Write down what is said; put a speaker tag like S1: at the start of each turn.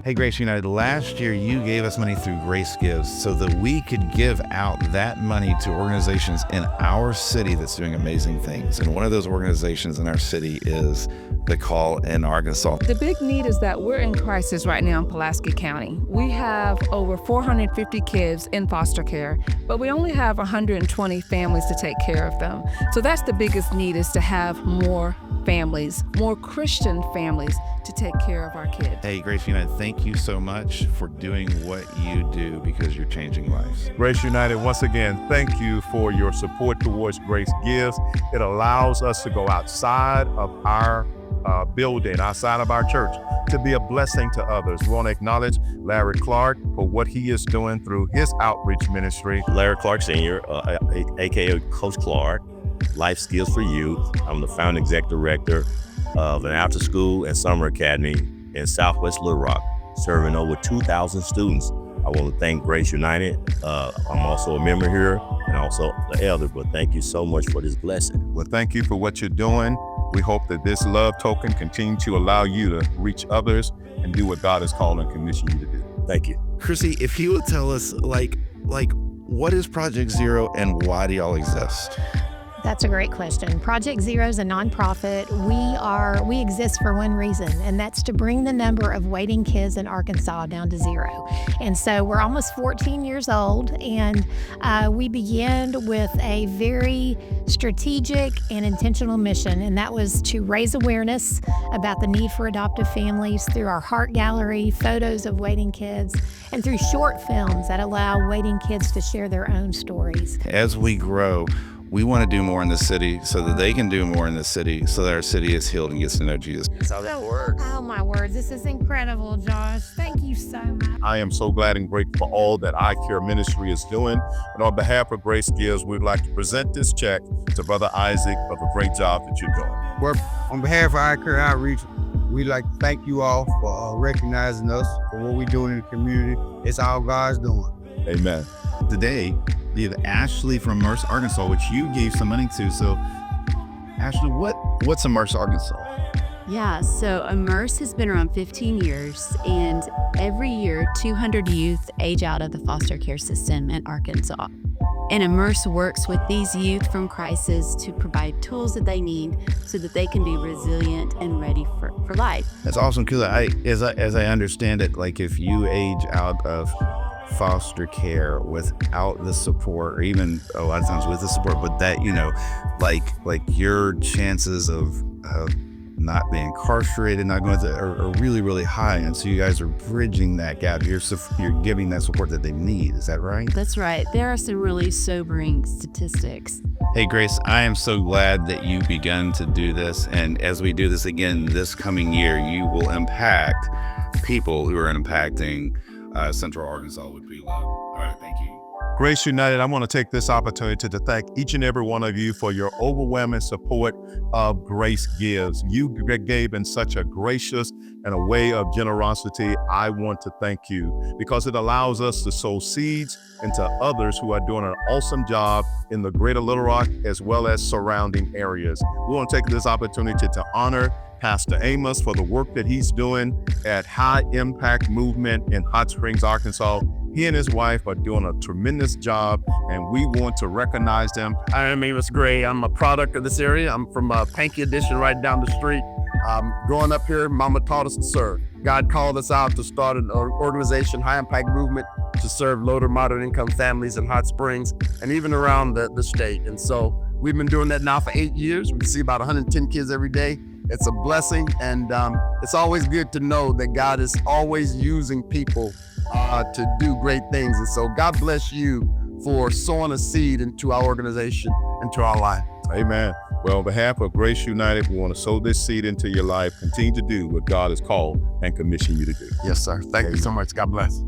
S1: Hey, Grace United, last year you gave us money through Grace Gives so that we could give out that money to organizations in our city that's doing amazing things. And one of those organizations in our city is The Call in Arkansas.
S2: The big need is that we're in crisis right now in Pulaski County. We have over 450 kids in foster care, but we only have 120 families to take care of them. So that's the biggest need, is to have more families, more Christian families to take care of our kids.
S1: Hey, Grace United, thank you so much for doing what you do, because you're changing lives.
S3: Grace United, once again, thank you for your support towards Grace Gives. It allows us to go outside of our building, outside of our church, to be a blessing to others. We want to acknowledge Larry Clark for what he is doing through his outreach ministry.
S4: Larry Clark Sr., aka Coach Clark, Life Skills for Youth. I'm the founding executive director of an after school and summer academy in Southwest Little Rock, serving over 2,000 students. I want to thank Grace United. I'm also a member here and also the elder, but thank you so much for this blessing.
S3: Well, thank you for what you're doing. We hope that this love token continues to allow you to reach others and do what God has called and commissioned you to do.
S4: Thank you.
S1: Chrissy, if you would tell us, like, what is Project Zero and why do y'all exist?
S5: That's a great question. Project Zero is a nonprofit. We exist for one reason, and that's to bring the number of waiting kids in Arkansas down to zero. And so we're almost 14 years old, and we began with a very strategic and intentional mission, and that was to raise awareness about the need for adoptive families through our heart gallery, photos of waiting kids, and through short films that allow waiting kids to share their own stories.
S1: As we grow, we want to do more in the city so that they can do more in the city, so that our city is healed and gets to know Jesus.
S4: That's how that works.
S5: Oh my word, this is incredible, Josh. Thank you so much.
S3: I am so glad and grateful for all that I Care Ministry is doing. And on behalf of Grace Gives, we'd like to present this check to Brother Isaac for the great job that you're doing.
S6: Well, on behalf of I Care Outreach, we'd like to thank you all for recognizing us for what we're doing in the community. It's all God's doing.
S3: Amen.
S1: Today, we have Ashley from Merce, Arkansas, which you gave some money to. So, Ashley, what's Merce, Arkansas?
S7: Yeah, so Immerse has been around 15 years, and every year 200 youth age out of the foster care system in Arkansas. And Immerse works with these youth from crisis to provide tools that they need so that they can be resilient and ready for life.
S1: That's awesome, because as I understand it, like if you age out of foster care without the support, or even a lot of times with the support, but that, like your chances of not being incarcerated, not going to, are really, really high. And so you guys are bridging that gap. You're giving that support that they need. Is that right?
S7: That's right. There are some really sobering statistics.
S1: Hey, Grace, I am so glad that you've begun to do this. And as we do this again this coming year, you will impact people who are impacting Central Arkansas with pre-love. All right, thank you.
S3: Grace United, I want to take this opportunity to thank each and every one of you for your overwhelming support of Grace Gives. You gave in such a gracious and a way of generosity. I want to thank you because it allows us to sow seeds into others who are doing an awesome job in the greater Little Rock as well as surrounding areas. We want to take this opportunity to honor Pastor Amos for the work that he's doing at High Impact Movement in Hot Springs, Arkansas. He and his wife are doing a tremendous job, and we want to recognize them.
S8: I'm Amos Gray. I'm a product of this area. I'm from Pankey Addition right down the street. Growing up here, Mama taught us to serve. God called us out to start an organization, High Impact Movement, to serve low to moderate income families in Hot Springs and even around the state. And so we've been doing that now for 8 years. We see about 110 kids every day. It's a blessing, and it's always good to know that God is always using people to do great things. And so God bless you for sowing a seed into our organization, into our life.
S3: Amen. Well, on behalf of Grace United, we want to sow this seed into your life. Continue to do what God has called and commissioned you to do.
S8: Yes, sir. Thank you so much. God bless.